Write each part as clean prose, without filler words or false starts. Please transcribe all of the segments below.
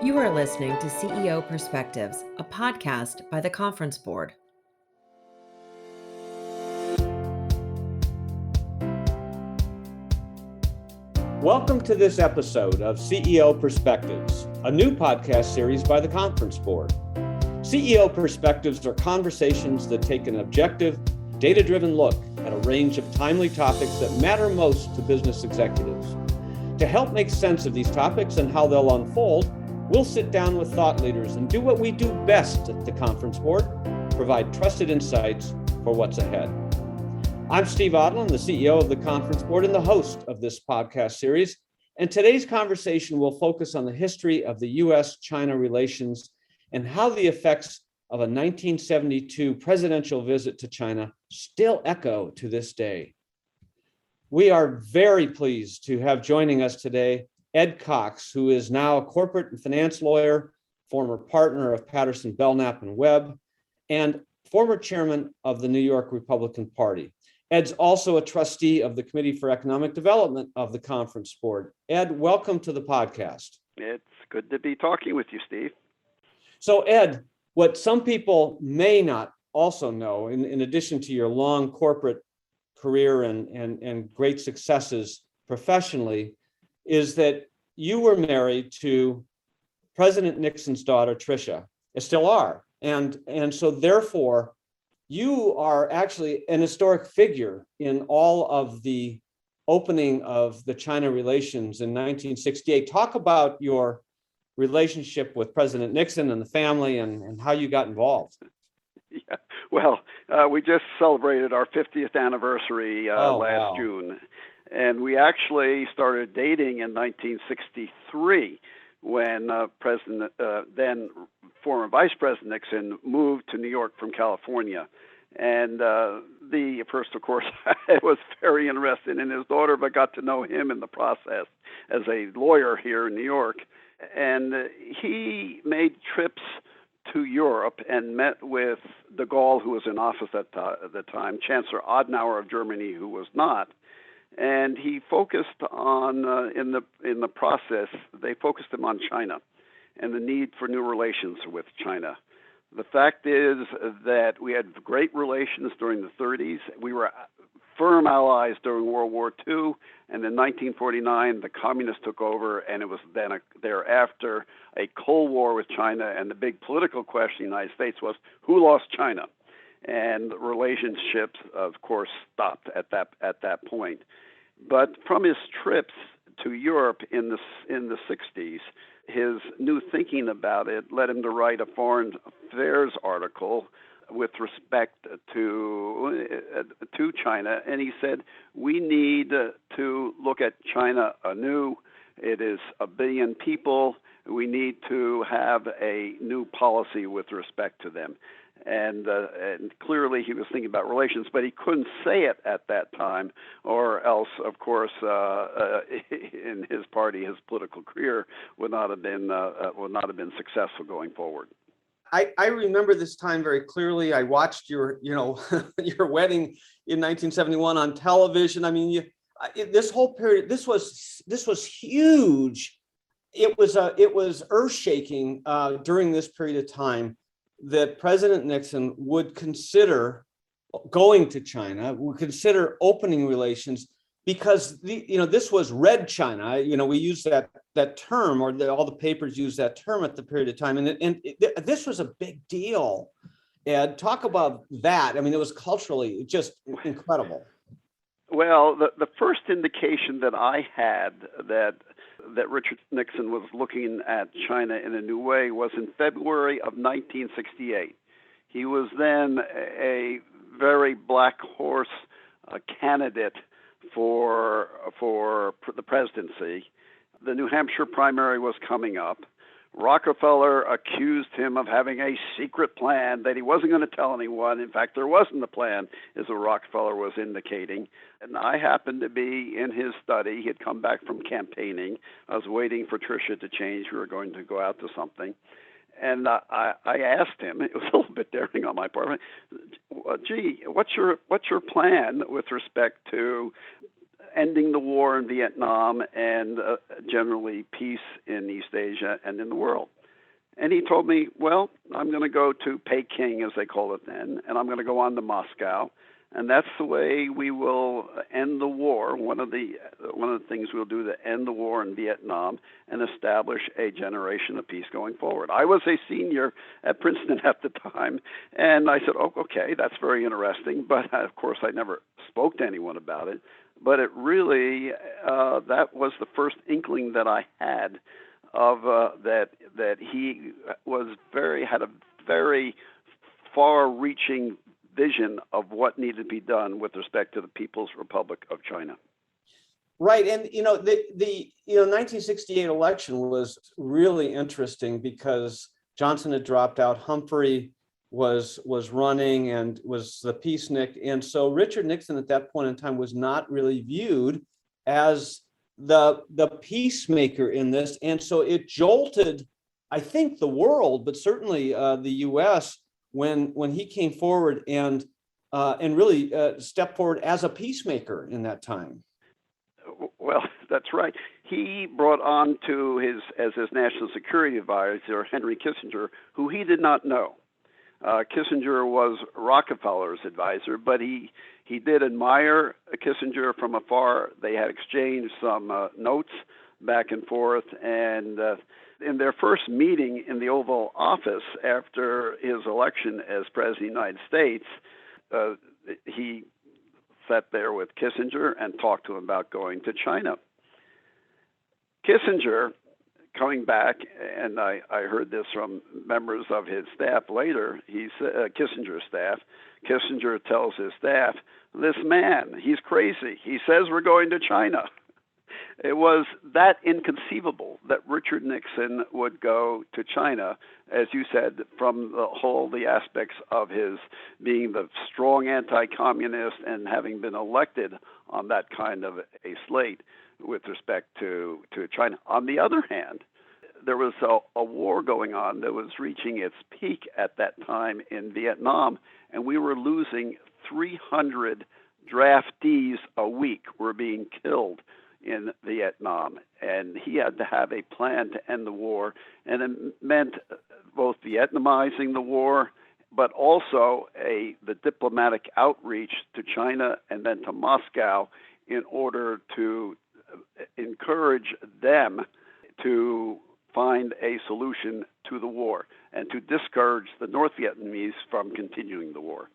You are listening to CEO Perspectives, a podcast by the Conference Board. Welcome to this episode of CEO Perspectives, a new podcast series by the Conference Board. CEO Perspectives are conversations that take an objective, data-driven look at a range of timely topics that matter most to business executives. To help make sense of these topics and how they'll unfold, we'll sit down with thought leaders and do what we do best at the Conference Board, provide trusted insights for what's ahead. I'm Steve Odland, the CEO of the Conference Board and the host of this podcast series. And today's conversation will focus on the history of the U.S.-China relations and how the effects of a 1972 presidential visit to China still echo to this day. We are very pleased to have joining us today Ed Cox, who is now a corporate and finance lawyer, former partner of Patterson, Belknap and Webb, and former chairman of the New York Republican Party. Ed's also a trustee of the Committee for Economic Development of the Conference Board. Ed, welcome to the podcast. It's good to be talking with you, Steve. So Ed, what some people may not also know, in addition to your long corporate career and great successes professionally, is that you were married to President Nixon's daughter, Tricia, and still are. And so therefore, you are actually an historic figure in all of the opening of the China relations in 1968. Talk about your relationship with President Nixon and the family and how you got involved. Yeah, well, we just celebrated our 50th anniversary last June. And we actually started dating in 1963 when then former Vice President Nixon moved to New York from California. And first, of course, I was very interested in his daughter, but got to know him in the process as a lawyer here in New York. And he made trips to Europe and met with de Gaulle, who was in office at the time, Chancellor Adenauer of Germany, who was not. And he focused on, in the process, they focused him on China and the need for new relations with China. The fact is that we had great relations during the 30s. We were firm allies during World War II, and in 1949, the communists took over, and it was then thereafter a Cold War with China, and the big political question in the United States was, who lost China? And relationships, of course, stopped at that point. But from his trips to Europe in the 60s, his new thinking about it led him to write a foreign affairs article with respect to China. And he said, we need to look at China anew. It is 1 billion people. We need to have a new policy with respect to them. And clearly he was thinking about relations, but he couldn't say it at that time, or else, of course, in his party, his political career would not have been successful going forward. I remember this time very clearly. I watched your your wedding in 1971 on television. I mean, this whole period, this was huge. It was earth-shaking during this period of time that President Nixon would consider going to China, would consider opening relations, because this was Red China. We use that term, or all the papers use that term at the period of time, and this was a big deal. Ed, talk about that. I mean, it was culturally just incredible. Well, the first indication that I had that Richard Nixon was looking at China in a new way was in February of 1968. He was then a very black horse candidate for the presidency. The New Hampshire primary was coming up. Rockefeller accused him of having a secret plan that he wasn't going to tell anyone. In fact, there wasn't a plan, as Rockefeller was indicating. And I happened to be in his study. He had come back from campaigning. I was waiting for Tricia to change. We were going to go out to something. And I asked him, it was a little bit daring on my part, gee, what's your plan with respect to ending the war in Vietnam and generally peace in East Asia and in the world? And he told me, well, I'm going to go to Peking, as they call it then, and I'm going to go on to Moscow. And that's the way we will end the war. One of the things we'll do to end the war in Vietnam and establish a generation of peace going forward. I was a senior at Princeton at the time, and I said, oh, okay, that's very interesting. But of course, I never spoke to anyone about it. But it really, that was the first inkling that I had of that he had a very far-reaching vision of what needed to be done with respect to the People's Republic of China. Right, and the 1968 election was really interesting because Johnson had dropped out, Humphrey was running and was the peacenik, and so Richard Nixon at that point in time was not really viewed as the peacemaker in this, and so it jolted, I think, the world, but certainly the U.S. when he came forward and really stepped forward as a peacemaker in that time. Well, that's right. He brought on to his national security advisor, Henry Kissinger, who he did not know. Kissinger was Rockefeller's advisor, but he did admire Kissinger from afar. They had exchanged some notes back and forth, and in their first meeting in the Oval Office after his election as President of the United States, he sat there with Kissinger and talked to him about going to China. Kissinger, coming back, and I heard this from members of his staff later, Kissinger's staff, Kissinger tells his staff, this man, he's crazy. He says we're going to China. It was that inconceivable that Richard Nixon would go to China, as you said, from the aspects of his being the strong anti-communist and having been elected on that kind of a slate with respect to China. On the other hand, there was a war going on that was reaching its peak at that time in Vietnam, and we were losing 300 draftees a week were being killed in Vietnam, and he had to have a plan to end the war, and it meant both Vietnamizing the war, but also the diplomatic outreach to China and then to Moscow in order to encourage them to find a solution to the war and to discourage the North Vietnamese from continuing the war.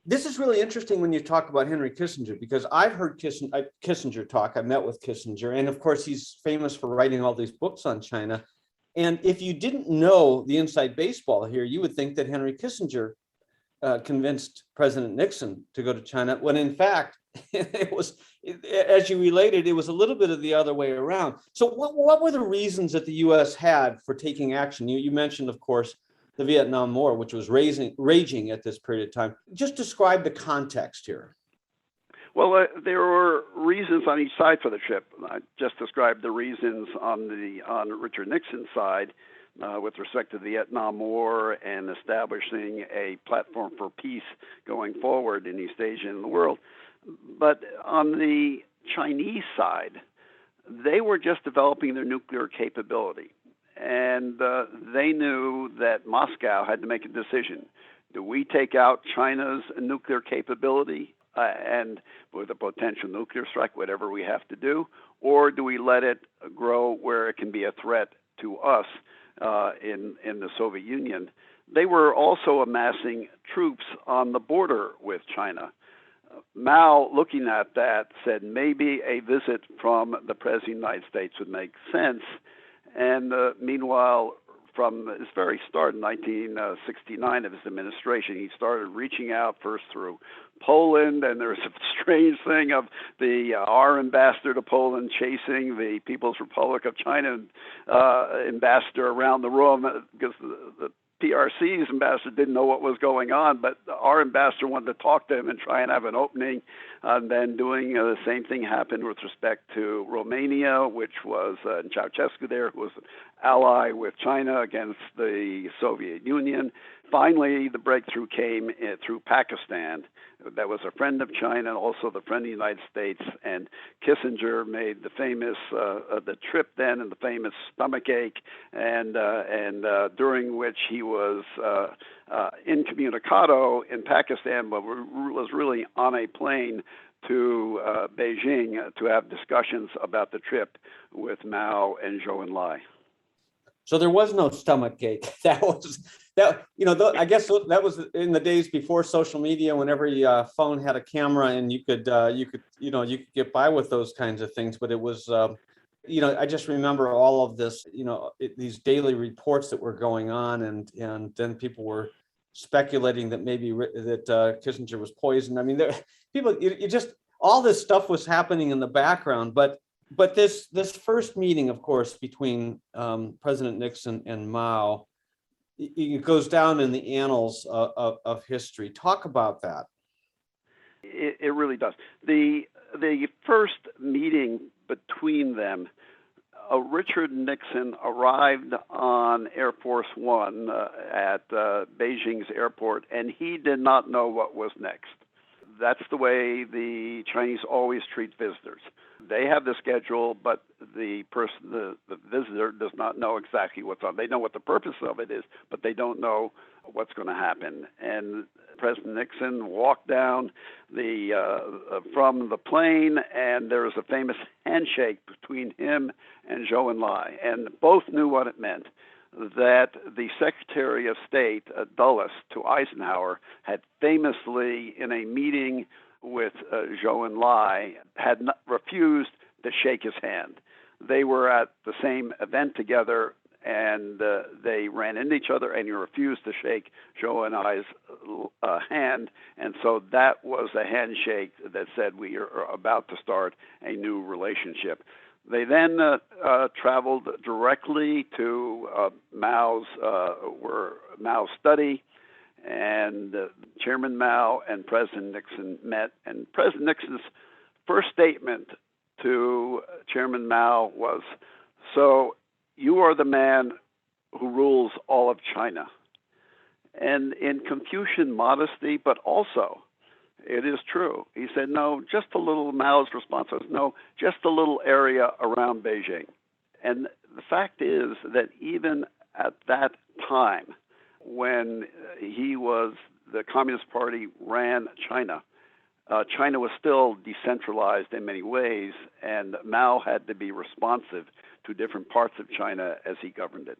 This is really interesting when you talk about Henry Kissinger, because I've heard Kissinger talk. I met with Kissinger, and of course, he's famous for writing all these books on China. And if you didn't know the inside baseball here, you would think that Henry Kissinger convinced President Nixon to go to China, when in fact, it was, as you related, it was a little bit of the other way around. So what were the reasons that the U.S. had for taking action? You mentioned, of course, the Vietnam War, which was raging at this period of time. Just describe the context here. Well, there were reasons on each side for the trip. I just described the reasons on Richard Nixon's side with respect to the Vietnam War and establishing a platform for peace going forward in East Asia and the world. But on the Chinese side, they were just developing their nuclear capability. And they knew that Moscow had to make a decision. Do we take out China's nuclear capability and with a potential nuclear strike, whatever we have to do, or do we let it grow where it can be a threat to us in the Soviet Union? They were also amassing troops on the border with China. Mao, looking at that, said maybe a visit from the President of the United States would make sense. And meanwhile, from his very start in 1969 of his administration, he started reaching out first through Poland, and there's a strange thing of our ambassador to Poland chasing the People's Republic of China ambassador around the room because the PRC's ambassador didn't know what was going on, but our ambassador wanted to talk to him and try and have an opening. And then doing the same thing happened with respect to Romania, which was Ceausescu there, who was ally with China against the Soviet Union. Finally, the breakthrough came through Pakistan. That was a friend of China and also the friend of the United States. And Kissinger made the famous the trip then and the famous stomach ache, and during which he was incommunicado in Pakistan, but was really on a plane to Beijing to have discussions about the trip with Mao and Zhou Enlai. So there was no stomach ache. I guess that was in the days before social media, when every phone had a camera and you could get by with those kinds of things. But it was, I just remember all of this, these daily reports that were going on, and then people were speculating that maybe that Kissinger was poisoned. I mean, all this stuff was happening in the background, but this first meeting, of course, between President Nixon and Mao, it goes down in the annals of history. Talk about that. It really does. The first meeting between them, Richard Nixon arrived on Air Force One at Beijing's airport, and he did not know what was next. That's the way the Chinese always treat visitors. They have the schedule, but the visitor does not know exactly what's on. They know what the purpose of it is, but they don't know what's going to happen. And President Nixon walked down from the plane, and there was a famous handshake between him and Zhou Enlai, and both knew what it meant. That the Secretary of State, Dulles, to Eisenhower, had famously, in a meeting with Zhou Enlai, had refused to shake his hand. They were at the same event together, and they ran into each other, and he refused to shake Zhou Enlai's hand. And so that was a handshake that said, we are about to start a new relationship. They then traveled directly to Mao's study, and Chairman Mao and President Nixon met. And President Nixon's first statement to Chairman Mao was, "So you are the man who rules all of China." And in Confucian modesty, but also it is true, he said, no, just a little. Mao's response was, no, just a little area around Beijing. And the fact is that even at that time, when the Communist Party ran China, China was still decentralized in many ways, and Mao had to be responsive to different parts of China as he governed it.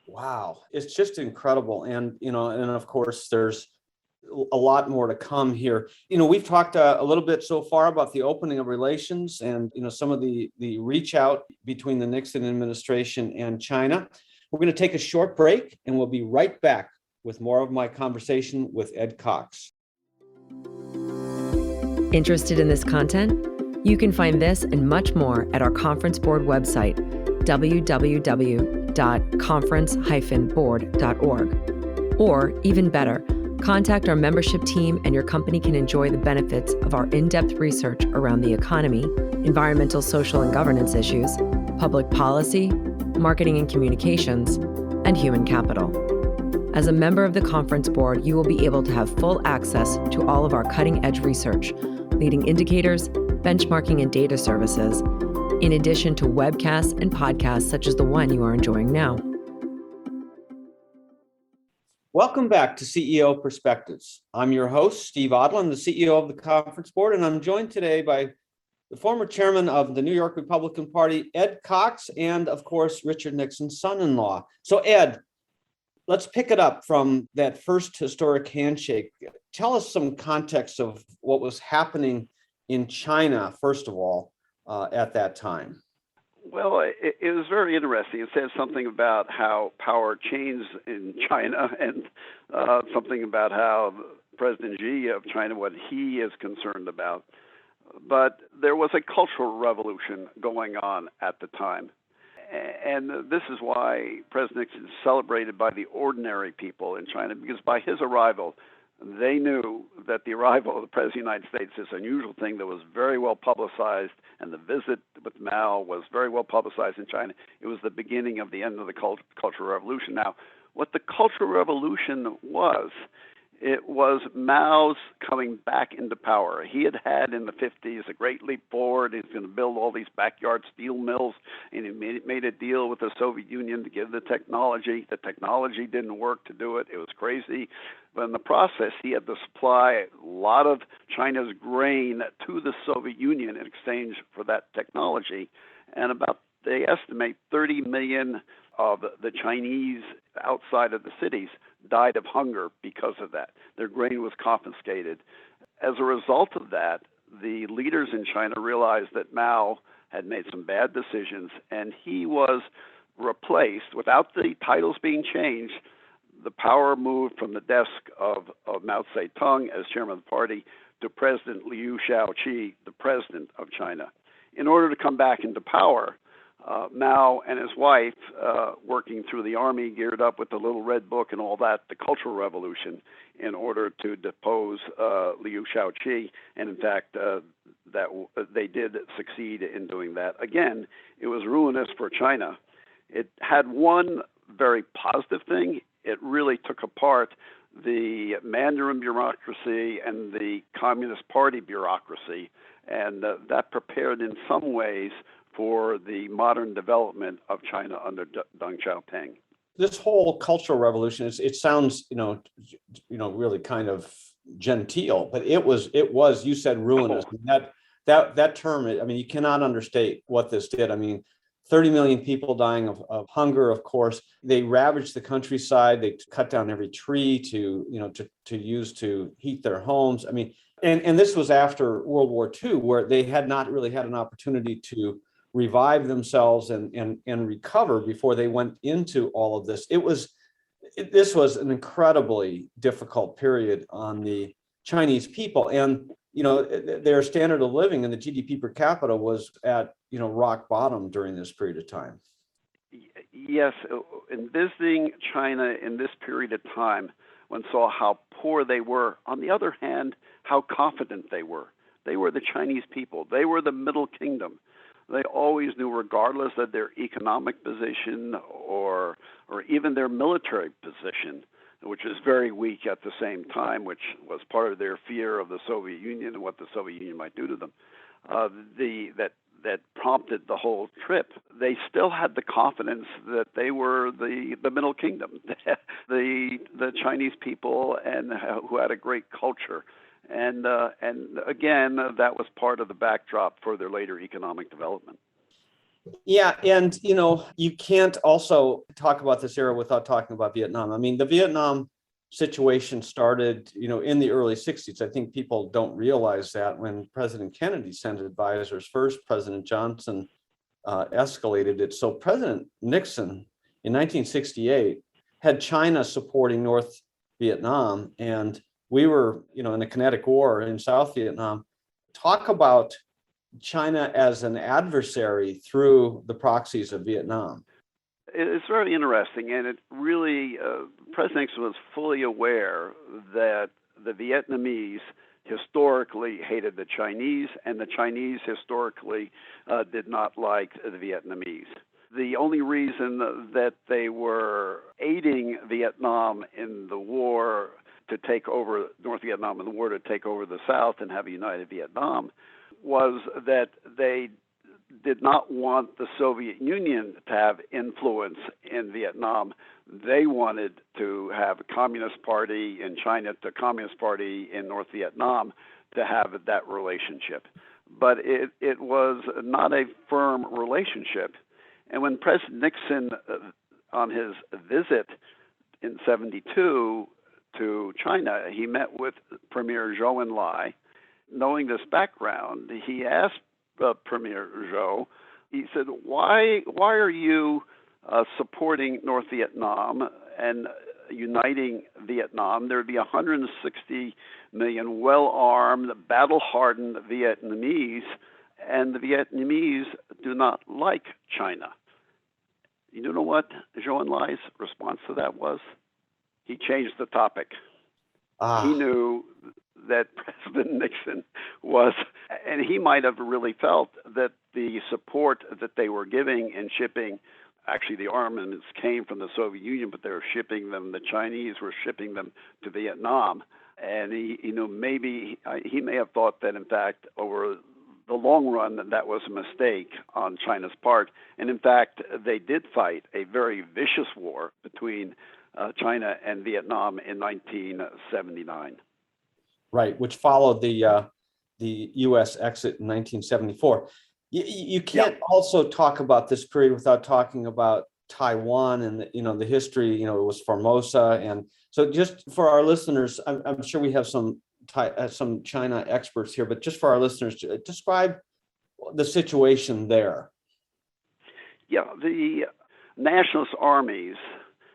Wow, it's just incredible. And, and of course, there's a lot more to come here. We've talked a little bit so far about the opening of relations and, some of the reach out between the Nixon administration and China. We're going to take a short break, and we'll be right back with more of my conversation with Ed Cox. Interested in this content? You can find this and much more at our conference board website, www.conference-board.org. Or even better, contact our membership team and your company can enjoy the benefits of our in-depth research around the economy, environmental, social, and governance issues, public policy, marketing and communications, and human capital. As a member of the conference board, you will be able to have full access to all of our cutting-edge research, leading indicators, benchmarking, and data services, in addition to webcasts and podcasts such as the one you are enjoying now. Welcome back to CEO Perspectives. I'm your host, Steve Odland, the CEO of the Conference Board, and I'm joined today by the former chairman of the New York Republican Party, Ed Cox, and of course, Richard Nixon's son-in-law. So Ed, let's pick it up from that first historic handshake. Tell us some context of what was happening in China, first of all, at that time. Well, it was very interesting. It said something about how power changed in China and something about how President Xi of China, what he is concerned about. But there was a cultural revolution going on at the time. And this is why President Nixon is celebrated by the ordinary people in China, because by his arrival, They knew that the arrival of the President of the United States is an unusual thing that was very well publicized, and the visit with Mao was very well publicized in China. It was the beginning of the end of the Cultural Revolution. Now, what the Cultural Revolution was, it was Mao's coming back into power. He had in the 50s a great leap forward. He's going to build all these backyard steel mills, and he made a deal with the Soviet Union to give the technology. The technology didn't work to do it. It was crazy. But in the process, he had to supply a lot of China's grain to the Soviet Union in exchange for that technology. And they estimate 30 million of the Chinese outside of the cities died of hunger because of that. Their grain was confiscated. As a result of that, the leaders in China realized that Mao had made some bad decisions, and he was replaced without the titles being changed. The power moved from the desk of Mao Zedong as chairman of the party to President Liu Shaoqi, the president of China. In order to come back into power, Mao and his wife, working through the army, geared up with the little red book and all that, the Cultural Revolution, in order to depose Liu Shaoqi. And in fact, that they did succeed in doing that. Again, it was ruinous for China. It had one very positive thing. It really took apart the Mandarin bureaucracy and the Communist Party bureaucracy, and that prepared in some ways for the modern development of China under Deng Xiaoping. This whole Cultural Revolution, it sounds, really kind of genteel, but it was, you said ruinous. That term, you cannot understate what this did. 30 million people dying of hunger, of course. They ravaged the countryside. They cut down every tree to use to heat their homes. And this was after World War II, where they had not really had an opportunity to revive themselves and recover before they went into all of this. This was an incredibly difficult period on the Chinese people, and their standard of living and the GDP per capita was at rock bottom during this period of time. Yes, in visiting China in this period of time, one saw how poor they were. On the other hand, how confident they were. They were the Chinese people. They were the Middle Kingdom. They always knew, regardless of their economic position or even their military position, which was very weak at the same time, which was part of their fear of the Soviet Union and what the Soviet Union might do to them, that prompted the whole trip. They still had the confidence that they were the Middle Kingdom, the Chinese people, and who had a great culture. And again, that was part of the backdrop for their later economic development. Yeah, and you can't also talk about this era without talking about Vietnam. The Vietnam situation started, in the early 60s. I think people don't realize that when President Kennedy sent advisors first, President Johnson escalated it. So President Nixon in 1968 had China supporting North Vietnam, and we were, in the kinetic war in South Vietnam. Talk about China as an adversary through the proxies of Vietnam. It's very interesting, and it really, President Nixon was fully aware that the Vietnamese historically hated the Chinese, and the Chinese historically did not like the Vietnamese. The only reason that they were aiding Vietnam in the war to take over North Vietnam in the war to take over the South and have a united Vietnam was that they did not want the Soviet Union to have influence in Vietnam. They wanted to have a Communist Party in China to Communist Party in North Vietnam to have that relationship. But it was not a firm relationship. And when President Nixon, on his visit in 1972 to China, he met with Premier Zhou Enlai. Knowing this background, he asked Premier Zhou, he said, why are you supporting North Vietnam and uniting Vietnam? There'd be 160 million well-armed, battle-hardened Vietnamese, and the Vietnamese do not like China. You know what Zhou Enlai's response to that was? He changed the topic. He knew that President Nixon was, and he might have really felt that the support that they were giving and shipping, actually the armaments came from the Soviet Union, but they were shipping them, the Chinese were shipping them to Vietnam. And he may have thought that, in fact, over the long run, that was a mistake on China's part. And in fact, they did fight a very vicious war between China and Vietnam in 1979. Right, which followed the U.S. exit in 1974. You can't also talk about this period without talking about Taiwan and the history. It was Formosa, and so just for our listeners, I'm sure we have some China experts here, but just for our listeners, describe the situation there. Yeah, the nationalist armies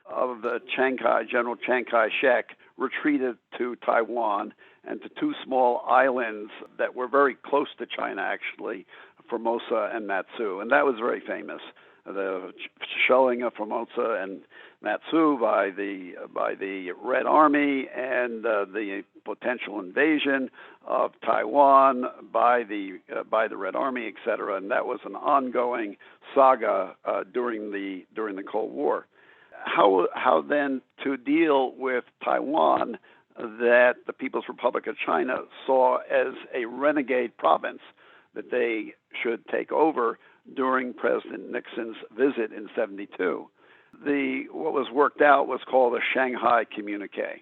of the General Chiang Kai-shek retreated to Taiwan and to two small islands that were very close to China, actually, Formosa and Matsu, and that was very famous. The shelling of Formosa and Matsu by the Red Army, and the potential invasion of Taiwan by the Red Army, etc. And that was an ongoing saga during the Cold War. How then to deal with Taiwan, that the People's Republic of China saw as a renegade province that they should take over during President Nixon's visit in '72. What was worked out was called the Shanghai Communiqué.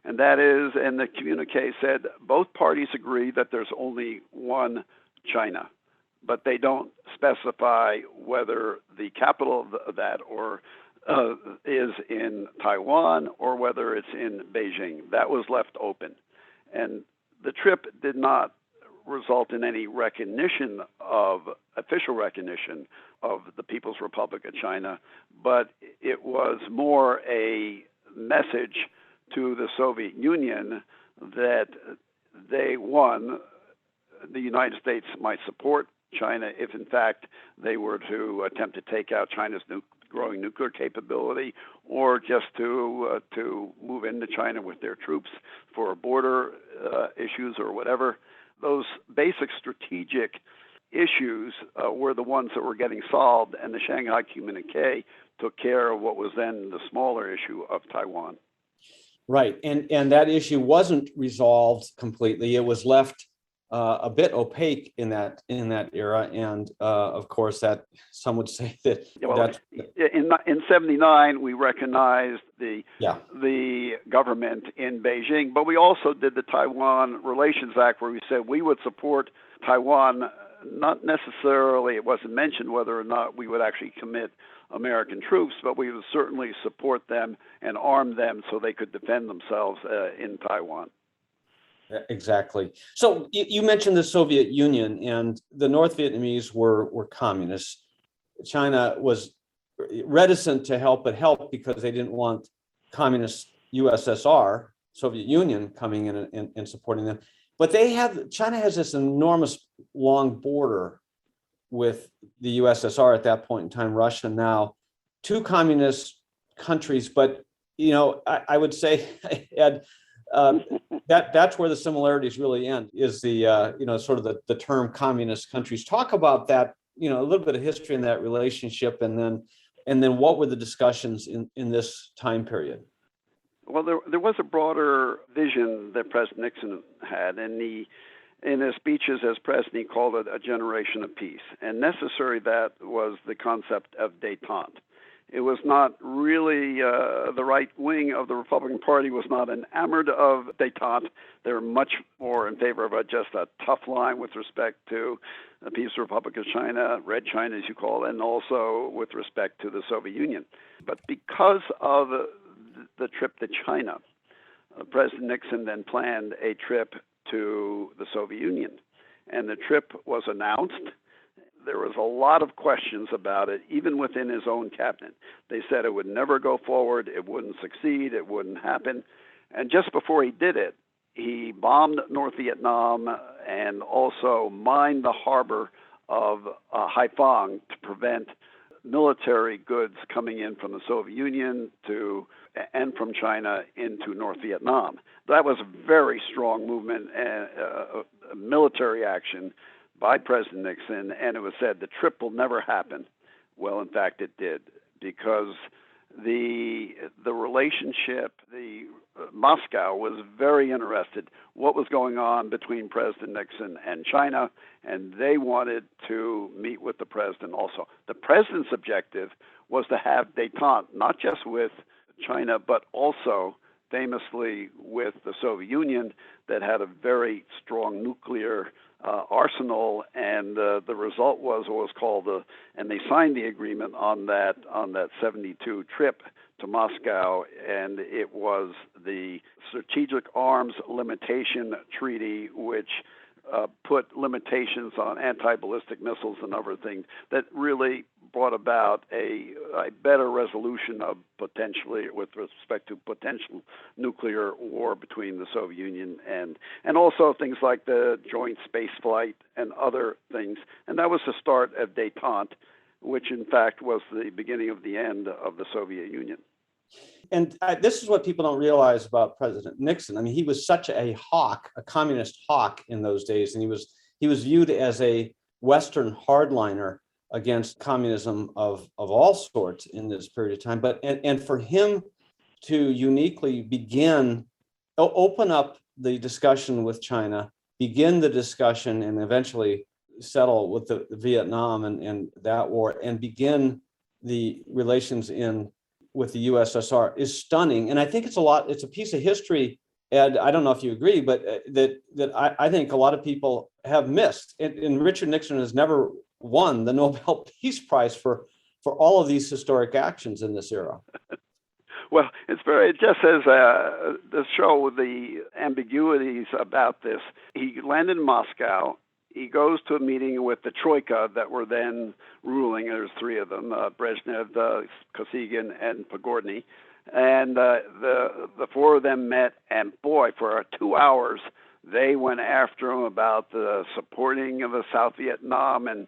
And the communique said both parties agree that there's only one China, but they don't specify whether the capital of that is in Taiwan or whether it's in Beijing. That was left open. And the trip did not result in any official recognition of the People's Republic of China, but it was more a message to the Soviet Union that the United States might support China if, in fact, they were to attempt to take out China's growing nuclear capability, or just to move into China with their troops for border issues or whatever. Those basic strategic issues were the ones that were getting solved, and the Shanghai Communiqué took care of what was then the smaller issue of Taiwan. Right, and that issue wasn't resolved completely. It was left a bit opaque in that era, and of course, that some would say that. Well, in '79 we recognized the government in Beijing, but we also did the Taiwan Relations Act, where we said we would support Taiwan. Not necessarily, it wasn't mentioned whether or not we would actually commit American troops, but we would certainly support them and arm them so they could defend themselves in Taiwan. Exactly. So you mentioned the Soviet Union, and the North Vietnamese were communists. China was reticent to help, but helped because they didn't want communist USSR, Soviet Union, coming in and supporting them. But China has this enormous long border with the USSR at that point in time, Russia now, two communist countries. But I would say, Ed, that's where the similarities really end, is the sort of the term communist countries. Talk about that, a little bit of history in that relationship, and then what were the discussions in this time period? Well, there was a broader vision that President Nixon had, and in his speeches as president, he called it a generation of peace. And necessary that was the concept of détente. It was not really the right wing of the Republican Party was not enamored of détente. They were much more in favor of just a tough line with respect to the People's Republic of China, Red China, as you call it, and also with respect to the Soviet Union. But because of the trip to China, President Nixon then planned a trip to the Soviet Union. And the trip was announced. There was a lot of questions about it, even within his own cabinet. They said it would never go forward, it wouldn't succeed, it wouldn't happen. And just before he did it, he bombed North Vietnam and also mined the harbor of Haiphong to prevent military goods coming in from the Soviet Union and from China into North Vietnam. That was a very strong movement and military action by President Nixon, and it was said the trip will never happen. Well, in fact, it did, because the relationship, Moscow was very interested what was going on between President Nixon and China, and they wanted to meet with the president also. The president's objective was to have détente, not just with China, but also famously with the Soviet Union, that had a very strong nuclear arsenal, and the result was what was called and they signed the agreement on that 72 trip to Moscow, and it was the Strategic Arms Limitation Treaty, which put limitations on anti-ballistic missiles and other things that really brought about a better resolution of potentially with respect to potential nuclear war between the Soviet Union and also things like the joint space flight and other things. And that was the start of détente, which in fact was the beginning of the end of the Soviet Union. And this is what people don't realize about President Nixon. I mean, he was such a hawk, a communist hawk in those days, and he was viewed as a Western hardliner against communism of all sorts in this period of time. But and for him to uniquely open up the discussion with China, begin the discussion, and eventually settle with the Vietnam and that war, and begin the relations with the USSR is stunning. And I think it's a piece of history, Ed, I don't know if you agree, but that I think a lot of people have missed. And Richard Nixon has never won the Nobel Peace Prize for all of these historic actions in this era. Well, it just says to show the ambiguities about this. He landed in Moscow. He goes to a meeting with the Troika that were then ruling. There's three of them, Brezhnev, Kosygin, and Pogorny. And the four of them met, and boy, for 2 hours, they went after him about the supporting of the South Vietnam and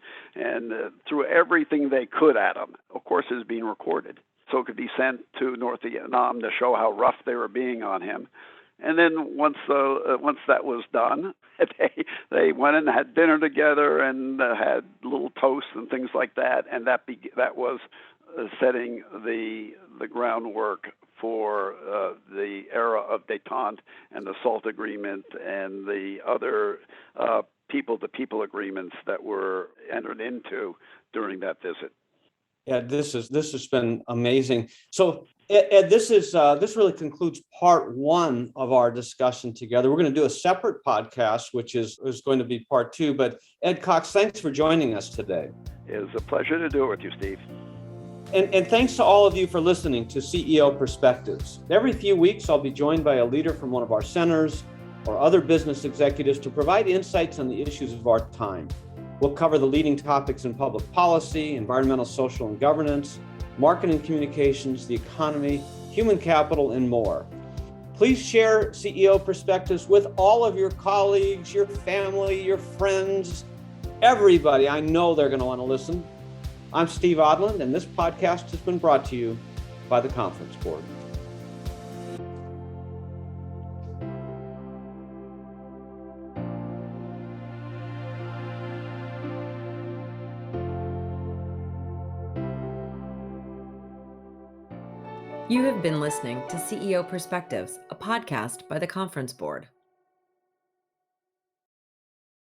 threw everything they could at him. Of course, it was being recorded, so it could be sent to North Vietnam to show how rough they were being on him. And then once that was done, they went and had dinner together and had little toasts and things like that, and that was setting the groundwork for the era of détente and the SALT agreement and the other people-to-people agreements that were entered into during that visit. Yeah, this has been amazing. So, Ed, this really concludes part one of our discussion together. We're going to do a separate podcast, which is going to be part two. But Ed Cox, thanks for joining us today. It was a pleasure to do it with you, Steve. And thanks to all of you for listening to CEO Perspectives. Every few weeks, I'll be joined by a leader from one of our centers or other business executives to provide insights on the issues of our time. We'll cover the leading topics in public policy, environmental, social, and governance, marketing communications, the economy, human capital, and more. Please share CEO Perspectives with all of your colleagues, your family, your friends, everybody. I know they're going to want to listen. I'm Steve Odland, and this podcast has been brought to you by the Conference Board. You have been listening to CEO Perspectives, a podcast by the Conference Board.